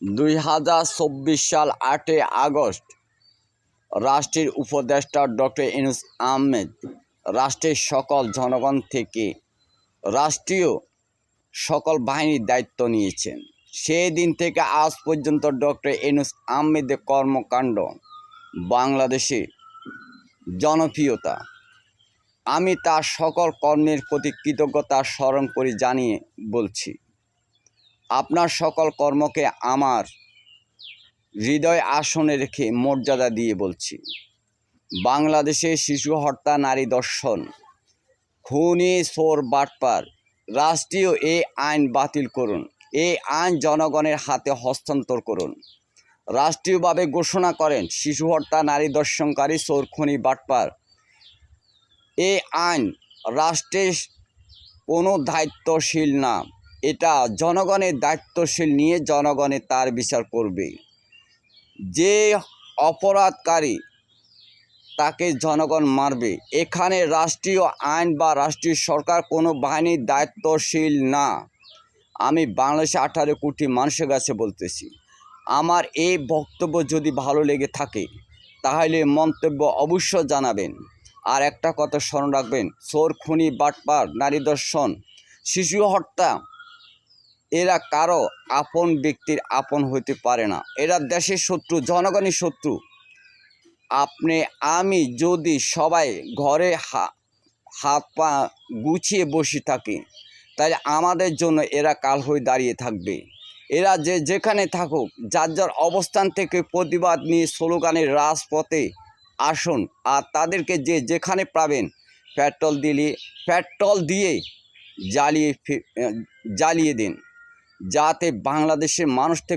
2024 সাল 8 আগস্ট রাষ্ট্রের উপদেষ্টা ডক্টর ইউনূস আহমেদ রাষ্ট্রের সকল জনগণ থেকে রাষ্ট্রীয় সকল বাহিনীর দায়িত্ব নিয়েছেন। সেই দিন থেকে আজ পর্যন্ত ডক্টর ইউনূস আহমেদের কর্মকাণ্ড, বাংলাদেশে জনপ্রিয়তা, আমি তার সকল কর্মের প্রতি কৃতজ্ঞতা স্মরণ করে জানিয়ে বলছি, আপনার সকল কর্মকে আমার হৃদয় আসনে রেখে মর্যাদা দিয়ে বলছি, বাংলাদেশে শিশু হত্যা, নারী ধর্ষণ, খুনি, চোর, বাটপার, রাষ্ট্রীয় এই আইন বাতিল করুন। এই আইন জনগণের হাতে হস্তান্তর করুন। রাষ্ট্রীয়ভাবে ঘোষণা করেন শিশু হত্যা, নারী ধর্ষণকারী, চোর, খুনি, বাটপার এই আইন রাষ্ট্রের কোনো দায়িত্বশীল না, এটা জনগণের দায়িত্বশীল নিয়ে জনগণের তার বিচার করবে। যে অপরাধকারী তাকে জনগণ মারবে। এখানে রাষ্ট্রীয় আইন বা রাষ্ট্রীয় সরকার কোনো বাহিনীর দায়িত্বশীল না। আমি বাংলাদেশে 18 কোটি মানুষের কাছে বলতেছি, আমার এই বক্তব্য যদি ভালো লেগে থাকে তাহলে মন্তব্য অবশ্য জানাবেন। আর একটা কথা স্মরণ রাখবেন, চোর, খুনি, বাটপার, নারী ধর্ষণ, শিশু হত্যা এরা কারো আপন ব্যক্তির আপন হইতে পারে না। এরা দেশের শত্রু, জনগণের শত্রু। আমি যদি সবাই ঘরে হাত পা গুছিয়ে বসে থাকি তাহলে আমাদের জন্য এরা কাল হয়ে দাঁড়িয়ে থাকবে। এরা যেখানে থাকুক, যার যার অবস্থান থেকে প্রতিবাদ নিয়ে স্লোগানের রাজপথে আসুন। আর তাদেরকে যেখানে পাবেন পেট্রোল দিয়ে জ্বালিয়ে দিন, যাতে বাংলাদেশের মানুষ থেকে